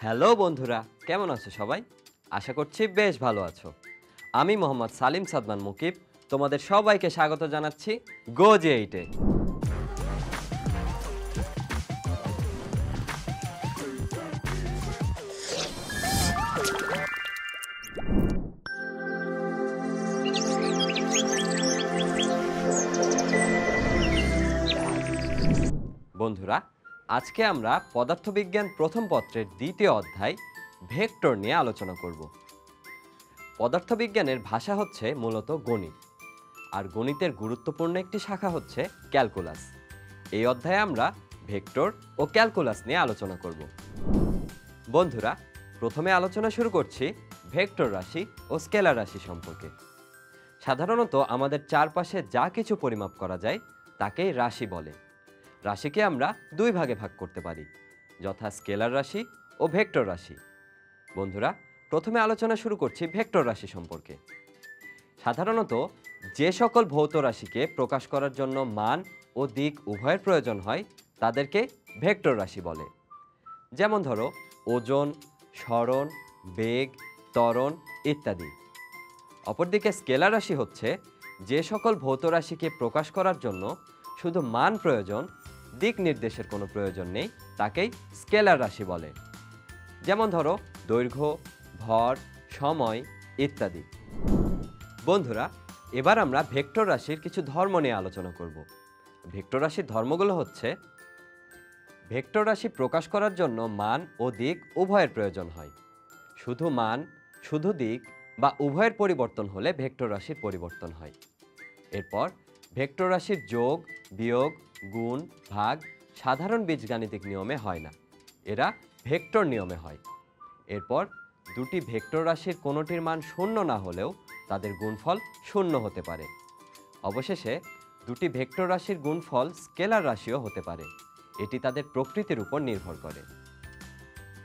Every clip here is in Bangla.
হ্যালো বন্ধুরা, কেমন আছো সবাই? আশা করছি বেশ ভালো আছো। আমি মোহাম্মদ সালিম সাদমান মুকিব, তোমাদের সবাইকে স্বাগত জানাচ্ছি গো জে এইটে। বন্ধুরা, আজকে আমরা পদার্থবিজ্ঞান প্রথম পত্রের দ্বিতীয় অধ্যায় ভেক্টর নিয়ে আলোচনা করব। পদার্থবিজ্ঞানের ভাষা হচ্ছে মূলত গণিত, আর গণিতের গুরুত্বপূর্ণ একটি শাখা হচ্ছে ক্যালকুলাস। এই অধ্যায়ে আমরা ভেক্টর ও ক্যালকুলাস নিয়ে আলোচনা করব। বন্ধুরা, প্রথমে আলোচনা শুরু করছি ভেক্টর রাশি ও স্কেলার রাশি সম্পর্কে। সাধারণত আমাদের চারপাশে যা কিছু পরিমাপ করা যায় তাকেই রাশি বলে। রাশিকে আমরা দুই ভাগে ভাগ করতে পারি, যথা স্কেলার রাশি ও ভেক্টর রাশি। বন্ধুরা, প্রথমে আলোচনা শুরু করছি ভেক্টর রাশি সম্পর্কে। সাধারণত যে সকল ভৌত রাশিকে প্রকাশ করার জন্য মান ও দিক উভয়ের প্রয়োজন হয় তাদেরকে ভেক্টর রাশি বলে। যেমন ধরো ওজন, সরণ, বেগ, ত্বরণ ইত্যাদি। অপরদিকে স্কেলার রাশি হচ্ছে যে সকল ভৌত রাশিকে প্রকাশ করার জন্য শুধু মান প্রয়োজন, দিক নির্দেশের কোনো প্রয়োজন নেই, তাকেই স্কেলার রাশি বলে। যেমন ধরো দৈর্ঘ্য, ভর, সময় ইত্যাদি। বন্ধুরা, এবার আমরা ভেক্টর রাশির কিছু ধর্ম নিয়ে আলোচনা করব। ভেক্টর রাশির ধর্মগুলো হচ্ছে: ভেক্টর রাশি প্রকাশ করার জন্য মান ও দিক উভয়ের প্রয়োজন হয়। শুধু মান, শুধু দিক বা উভয়ের পরিবর্তন হলে ভেক্টর রাশির পরিবর্তন হয়। এরপর ভেক্টর রাশির যোগ, বিয়োগ, গুণ, ভাগ সাধারণ বীজগাণিতিক নিয়মে হয় না, এরা ভেক্টর নিয়মে হয়। এরপর দুটি ভেক্টর রাশির কোনোটির মান শূন্য না হলেও তাদের গুণফল শূন্য হতে পারে। অবশেষে দুটি ভেক্টর রাশির গুণফল স্কেলার রাশিও হতে পারে, এটি তাদের প্রকৃতির উপর নির্ভর করে।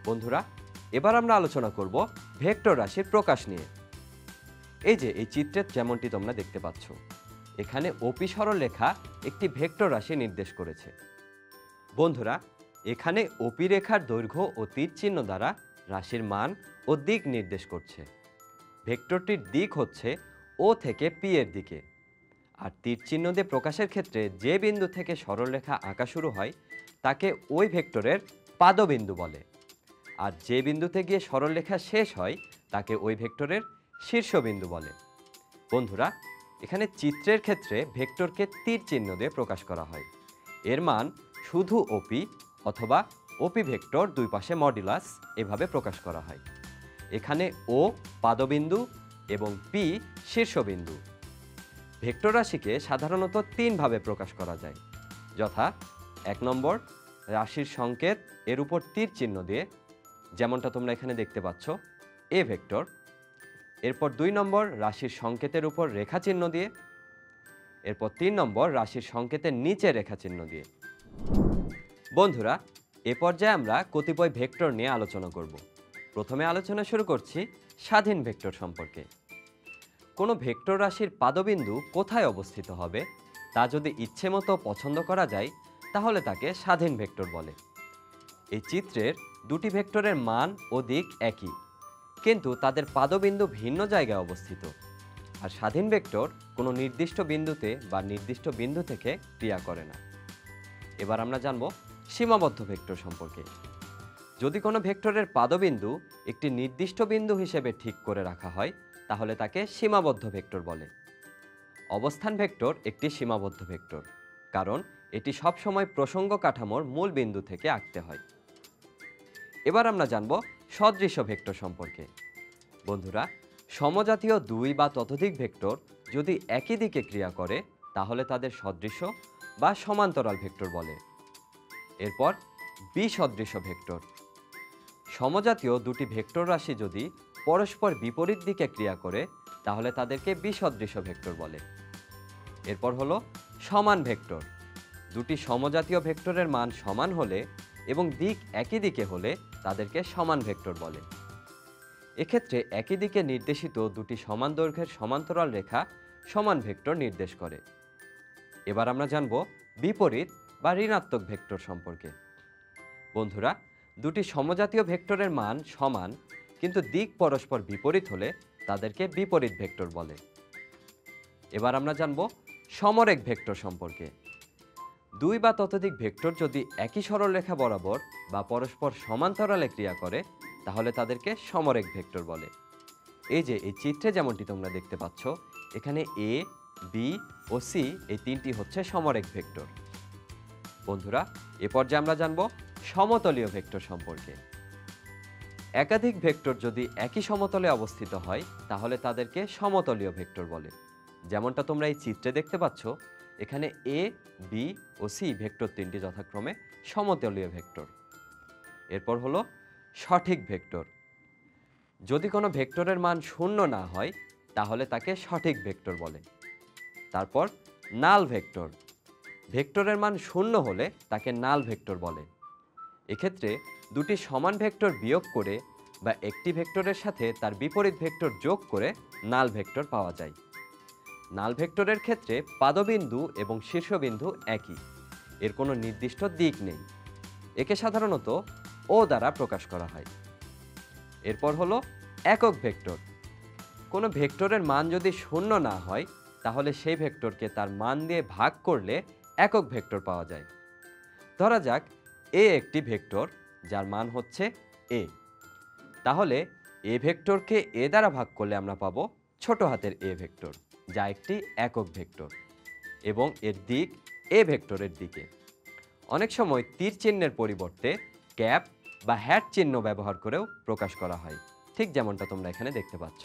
বন্ধুরা, এবার আমরা আলোচনা করব ভেক্টর রাশির প্রকাশ নিয়ে। এই যে এই চিত্রে যেমনটি তোমরা দেখতে পাচ্ছ, এখানে ওপি সরলরেখা একটি ভেক্টর রাশি নির্দেশ করেছে। বন্ধুরা, এখানে ওপি রেখার দৈর্ঘ্য ও তীর চিহ্ন দ্বারা রাশির মান ও দিক নির্দেশ করছে। ভেক্টরটির দিক হচ্ছে ও থেকে পি এর দিকে, আর তীর চিহ্ন দিয়ে প্রকাশের ক্ষেত্রে যে বিন্দু থেকে সরলরেখা আঁকা শুরু হয় তাকে ওই ভেক্টরের পাদবিন্দু বলে, আর যে বিন্দুতে গিয়ে সরলরেখা শেষ হয় তাকে ওই ভেক্টরের শীর্ষবিন্দু বলে। বন্ধুরা, এখানে চিত্রের ক্ষেত্রে ভেক্টরকে তীর চিহ্ন দিয়ে প্রকাশ করা হয়। এর মান শুধু ওপি অথবা ওপি ভেক্টর দুই পাশে মডুলাস এভাবে প্রকাশ করা হয়। এখানে ও পাদবিন্দু এবং পি শীর্ষবিন্দু। ভেক্টর রাশিকে সাধারণত তিনভাবে প্রকাশ করা যায়, যথা: 1 নম্বর, রাশির সংকেত এর উপর তীর চিহ্ন দিয়ে, যেমনটা তোমরা এখানে দেখতে পাচ্ছ, এ ভেক্টর। এরপর 2 নম্বর, রাশির সংকেতের উপর রেখা চিহ্ন দিয়ে। এরপর 3 নম্বর, রাশির সংকেতের নিচে রেখা চিহ্ন দিয়ে। বন্ধুরা, এ পর্যায়ে আমরা কতিপয় ভেক্টর নিয়ে আলোচনা করব। প্রথমে আলোচনা শুরু করছি স্বাধীন ভেক্টর সম্পর্কে। কোনো ভেক্টর রাশির পাদবিন্দু কোথায় অবস্থিত হবে তা যদি ইচ্ছে মতো পছন্দ করা যায় তাহলে তাকে স্বাধীন ভেক্টর বলে। এই চিত্রের দুটি ভেক্টরের মান ও দিক একই, কিন্তু তাদের পাদবিন্দু ভিন্ন জায়গায় অবস্থিত। আর স্বাধীন ভেক্টর কোনো নির্দিষ্ট বিন্দুতে বা নির্দিষ্ট বিন্দু থেকে ক্রিয়া করে না। এবার আমরা জানব সীমাবদ্ধ ভেক্টর সম্পর্কে। যদি কোনো ভেক্টরের পাদবিন্দু একটি নির্দিষ্ট বিন্দু হিসেবে ঠিক করে রাখা হয় তাহলে তাকে সীমাবদ্ধ ভেক্টর বলে। অবস্থান ভেক্টর একটি সীমাবদ্ধ ভেক্টর, কারণ এটি সবসময় প্রসঙ্গ কাঠামোর মূল বিন্দু থেকে আঁকতে হয়। এবার আমরা জানব সদৃশ ভেক্টর সম্পর্কে। বন্ধুরা, সমজাতীয় দুই বা ততোধিক ভেক্টর যদি একই দিকে ক্রিয়া করে তাহলে তাদের সদৃশ বা সমান্তরাল ভেক্টর বলে। এরপর বিসদৃশ ভেক্টর। সমজাতীয় দুটি ভেক্টর রাশি যদি পরস্পর বিপরীত দিকে ক্রিয়া করে তাহলে তাদেরকে বিসদৃশ ভেক্টর বলে। এরপর হলো সমান ভেক্টর। দুটি সমজাতীয় ভেক্টরের মান সমান হলে এবং দিক একই দিকে হলে তাদেরকে সমান ভেক্টর বলে। এক্ষেত্রে একই দিকে নির্দেশিত দুটি সমান দৈর্ঘ্যের সমান্তরাল রেখা সমান ভেক্টর নির্দেশ করে। এবার আমরা জানব বিপরীত বা ঋণাত্মক ভেক্টর সম্পর্কে। বন্ধুরা, দুটি সমজাতীয় ভেক্টরের মান সমান কিন্তু দিক পরস্পর বিপরীত হলে তাদেরকে বিপরীত ভেক্টর বলে। এবার আমরা জানব সমরেখ ভেক্টর সম্পর্কে। দুই বা ততোধিক ভেক্টর যদি একই সরলরেখা বরাবর বা পরস্পর সমান্তরালে ক্রিয়া করে তাহলে তাদেরকে সমরেখ ভেক্টর বলে। এই যে এই চিত্রে যেমনটি তোমরা দেখতে পাচ্ছ, এখানে এ, বি ও সি এই তিনটি হচ্ছে সমরেখ ভেক্টর। বন্ধুরা, এ পর্যায়ে আমরা জানব সমতলীয় ভেক্টর সম্পর্কে। একাধিক ভেক্টর যদি একই সমতলে অবস্থিত হয় তাহলে তাদেরকে সমতলীয় ভেক্টর বলে। যেমনটা তোমরা এই চিত্রে দেখতে পাচ্ছ, এখানে A, B O C vector তিনটি যথাক্রমে সমতলীয় ভেক্টর। এরপর হলো সঠিক ভেক্টর। যদি কোনো ভেক্টরের মান শূন্য না হয় তাহলে তাকে সঠিক ভেক্টর বলে। তারপর নাল ভেক্টর। ভেক্টরের মান শূন্য হলে তাকে নাল ভেক্টর বলে। এক্ষেত্রে দুটি সমান ভেক্টর বিয়োগ করে বা একটি ভেক্টরের সাথে তার বিপরীত ভেক্টর যোগ করে নাল ভেক্টর পাওয়া যায়। নাল ভেক্টরের ক্ষেত্রে পাদবিন্দু এবং শীর্ষবিন্দু একই, এর কোনো নির্দিষ্ট দিক নেই। একে সাধারণত ও দ্বারা প্রকাশ করা হয়। এরপর হলো একক ভেক্টর। কোনো ভেক্টরের মান যদি শূন্য না হয় তাহলে সেই ভেক্টরকে তার মান দিয়ে ভাগ করলে একক ভেক্টর পাওয়া যায়। ধরা যাক এ একটি ভেক্টর যার মান হচ্ছে এ, তাহলে এ ভেক্টরকে এ দ্বারা ভাগ করলে আমরা পাবো ছোট হাতের এ ভেক্টর, যা একটি একক ভেক্টর এবং এর দিক এ ভেক্টরের দিকে। অনেক সময় তীর চিহ্নের পরিবর্তে ক্যাপ বা হ্যাট চিহ্ন ব্যবহার করেও প্রকাশ করা হয়, ঠিক যেমনটা তোমরা এখানে দেখতে পাচ্ছ।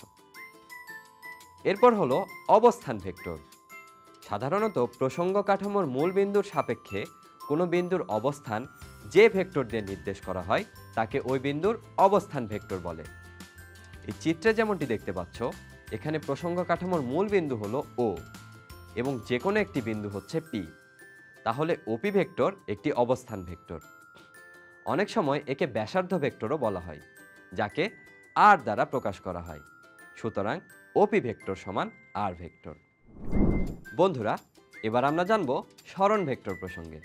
এরপর হলো অবস্থান ভেক্টর। সাধারণত প্রসঙ্গ কাঠামোর মূল বিন্দুর সাপেক্ষে কোনো বিন্দুর অবস্থান যে ভেক্টর দিয়ে নির্দেশ করা হয় তাকে ওই বিন্দুর অবস্থান ভেক্টর বলে। এই চিত্রে যেমনটি দেখতে পাচ্ছ, এখানে প্রসঙ্গ কাঠামোর মূল বিন্দু হলো ও এবং যে কোনো একটি বিন্দু হচ্ছে পি, তাহলে ওপি ভেক্টর একটি অবস্থান ভেক্টর। অনেক সময় একে ব্যাসার্ধ ভেক্টরও বলা হয়, যাকে আর দ্বারা প্রকাশ করা হয়। সুতরাং ওপি ভেক্টর সমান আর ভেক্টর। বন্ধুরা, এবার আমরা জানব সরণ ভেক্টর প্রসঙ্গে।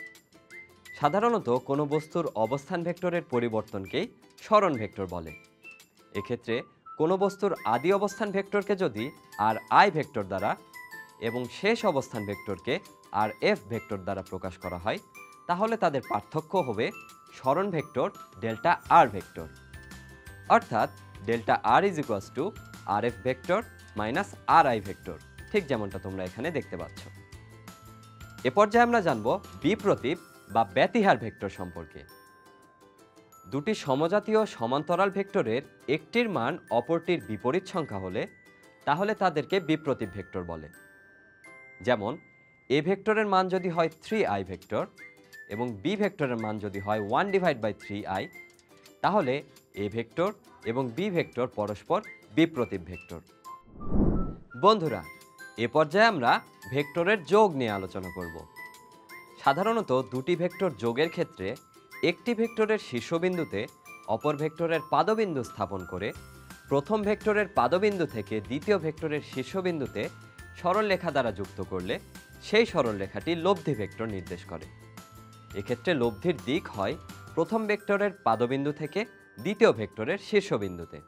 সাধারণত কোনো বস্তুর অবস্থান ভেক্টরের পরিবর্তনকেই সরণ ভেক্টর বলে। এক্ষেত্রে কোনো বস্তুর আদি অবস্থান ভেক্টরকে যদি আর আই ভেক্টর দ্বারা এবং শেষ অবস্থান ভেক্টরকে আর এফ ভেক্টর দ্বারা প্রকাশ করা হয় তাহলে তাদের পার্থক্য হবে সরণ ভেক্টর ডেল্টা আর ভেক্টর। অর্থাৎ delta r is equals to r f vector minus r i vector, ঠিক যেমনটা তোমরা এখানে দেখতে পাচ্ছ। এ পর্যায়ে আমরা জানব বিপ্রতীপ বা ব্যতিহার ভেক্টর সম্পর্কে। দুটি সমজাতীয় সমান্তরাল ভেক্টরের একটির মান অপরটির বিপরীত সংখ্যা হলে তাহলে তাদেরকে বিপ্রতীপ ভেক্টর বলে। যেমন এ ভেক্টরের মান যদি হয় 3i ভেক্টর এবং বি ভেক্টরের মান যদি হয় 1/3i, তাহলে এ ভেক্টর এবং বি ভেক্টর পরস্পর বিপ্রতীপ ভেক্টর। বন্ধুরা, এ পর্যায়ে আমরা ভেক্টরের যোগ নিয়ে আলোচনা করব। সাধারণত দুটি ভেক্টর যোগের ক্ষেত্রে একটি ভেক্টরের শীর্ষবিন্দুতে অপর ভেক্টরের পাদবিন্দু স্থাপন করে প্রথম ভেক্টরের পাদবিন্দু থেকে দ্বিতীয় ভেক্টরের শীর্ষবিন্দুতে সরলরেখা দ্বারা যুক্ত করলে সেই সরলরেখাটি লব্ধি ভেক্টর নির্দেশ করে। এক্ষেত্রে লব্ধির দিক হয় প্রথম ভেক্টরের পাদবিন্দু থেকে দ্বিতীয় ভেক্টরের শীর্ষবিন্দুতে।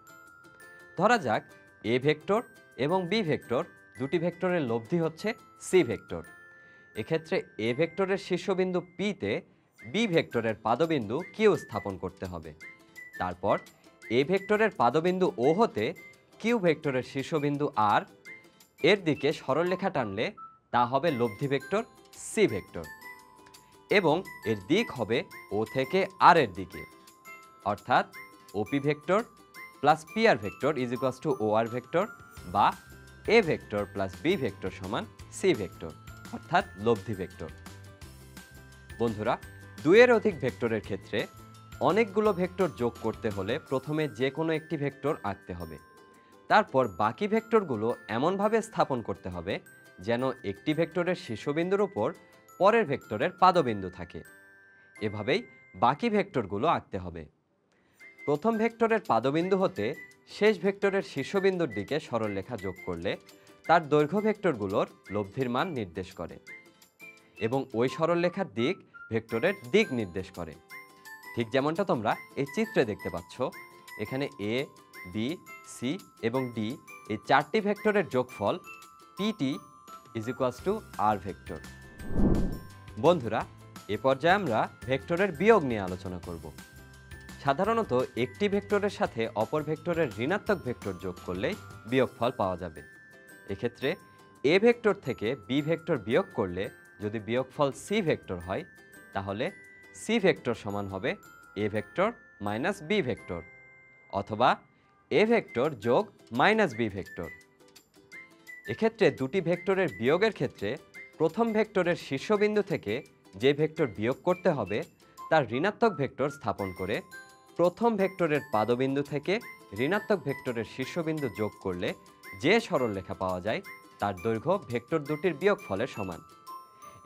ধরা যাক এ ভেক্টর এবং বি ভেক্টর দুটি ভেক্টরের লব্ধি হচ্ছে সি ভেক্টর। এক্ষেত্রে এ ভেক্টরের শীর্ষবিন্দু পিতে বি ভেক্টরের পাদবিন্দু কিউ স্থাপন করতে হবে। তারপর এ ভেক্টরের পাদবিন্দু ও হতে কিউ ভেক্টরের শীর্ষবিন্দু আর এর দিকে সরলরেখা টানলে তা হবে লব্ধি ভেক্টর সি ভেক্টর এবং এর দিক হবে ও থেকে আর এর দিকে। অর্থাৎ OP vector plus P R vector is equals to O R vector বা A vector plus B vector সমান সি ভেক্টর, অর্থাৎ লব্ধি ভেক্টর। বন্ধুরা, দুইয়ের অধিক ভেক্টরের ক্ষেত্রে অনেকগুলো ভেক্টর যোগ করতে হলে প্রথমে যে কোনো একটি ভেক্টর আঁকতে হবে। তারপর বাকি ভেক্টরগুলো এমনভাবে স্থাপন করতে হবে যেন একটি ভেক্টরের শীর্ষবিন্দুর উপর পরের ভেক্টরের পাদবিন্দু থাকে। এভাবেই বাকি ভেক্টরগুলো আঁকতে হবে। প্রথম ভেক্টরের পাদবিন্দু হতে শেষ ভেক্টরের শীর্ষবিন্দুর দিকে সরলরেখা যোগ করলে তার দৈর্ঘ্য ভেক্টরগুলোর লব্ধির মান নির্দেশ করে এবং ওই সরলরেখার দিক ভেক্টরের দিক নির্দেশ করে। ঠিক যেমনটা তোমরা এই চিত্রে দেখতে পাচ্ছ, এখানে এ, বি, সি এবং ডি এই 4টি ভেক্টরের যোগফল PT is equals to R vector. বন্ধুরা, এ পর্যায়ে আমরা ভেক্টরের বিয়োগ নিয়ে আলোচনা করব। সাধারণত একটি ভেক্টরের সাথে অপর ভেক্টরের ঋণাত্মক ভেক্টর যোগ করলেই বিয়োগফল পাওয়া যাবে। এক্ষেত্রে এ ভেক্টর থেকে বি ভেক্টর বিয়োগ করলে যদি বিয়োগফল সি ভেক্টর হয়, তাহলে সি ভেক্টর সমান হবে A vector minus B vector, অথবা এ ভেক্টর যোগ মাইনাস বি ভেক্টর। এক্ষেত্রে দুটি ভেক্টরের বিয়োগের ক্ষেত্রে প্রথম ভেক্টরের শীর্ষবিন্দু থেকে যে ভেক্টর বিয়োগ করতে হবে তার ঋণাত্মক ভেক্টর স্থাপন করে প্রথম ভেক্টরের পাদবিন্দু থেকে ঋণাত্মক ভেক্টরের শীর্ষবিন্দু যোগ করলে যে সরলরেখা পাওয়া যায় তার দৈর্ঘ্য ভেক্টর দুটির বিয়োগফলের সমান,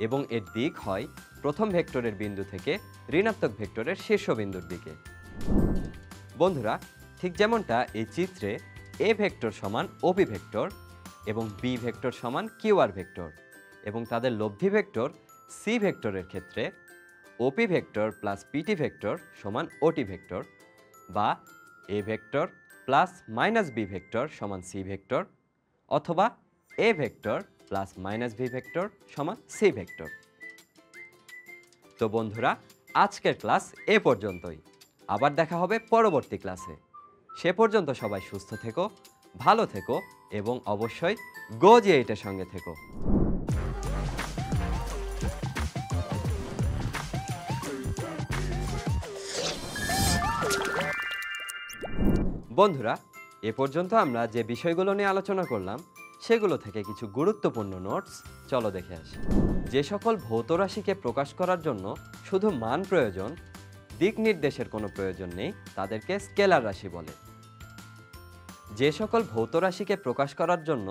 এবং এর দিক হয় প্রথম ভেক্টরের বিন্দু থেকে ঋণাত্মক ভেক্টরের শীর্ষবিন্দুর দিকে। বন্ধুরা, ঠিক যেমনটা এই চিত্রে এ ভেক্টর সমান ওপি ভেক্টর এবং বি ভেক্টর সমান কিউআর ভেক্টর, এবং তাদের লব্ধি ভেক্টর সি ভেক্টরের ক্ষেত্রে OP vector plus PT vector সমান ওটি ভেক্টর, বা A vector plus minus B vector সমান সি ভেক্টর, অথবা A vector plus minus B vector সমান সি ভেক্টর। তো বন্ধুরা, আজকের ক্লাস এ পর্যন্তই। আবার দেখা হবে পরবর্তী ক্লাসে। সে পর্যন্ত সবাই সুস্থ থেকো, ভালো থেকো এবং অবশ্যই GoG8 সঙ্গে থেকো। বন্ধুরা, এ পর্যন্ত আমরা যে বিষয়গুলো নিয়ে আলোচনা করলাম সেগুলো থেকে কিছু গুরুত্বপূর্ণ নোটস চলো দেখে আসি। যে সকল ভৌত রাশিকে প্রকাশ করার জন্য শুধু মান প্রয়োজন, দিক নির্দেশের কোনো প্রয়োজন নেই, তাদেরকে স্কেলার রাশি বলে। যে সকল ভৌত রাশিকে প্রকাশ করার জন্য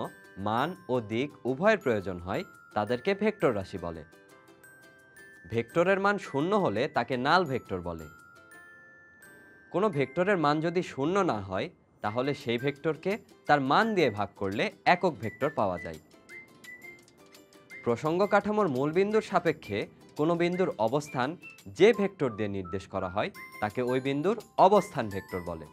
মান ও দিক উভয়ের প্রয়োজন হয় তাদেরকে ভেক্টর রাশি বলে। ভেক্টরের মান শূন্য হলে তাকে নাল ভেক্টর বলে। কোনো ভেক্টরের মান যদি শূন্য না হয় তাহলে সেই ভেক্টরকে তার মান দিয়ে ভাগ করলে একক ভেক্টর পাওয়া যায়। প্রসঙ্গ কাঠামোর মূল বিন্দুর সাপেক্ষে কোনো বিন্দুর অবস্থান যে ভেক্টর দিয়ে নির্দেশ করা হয় তাকে ওই বিন্দুর অবস্থান ভেক্টর বলে।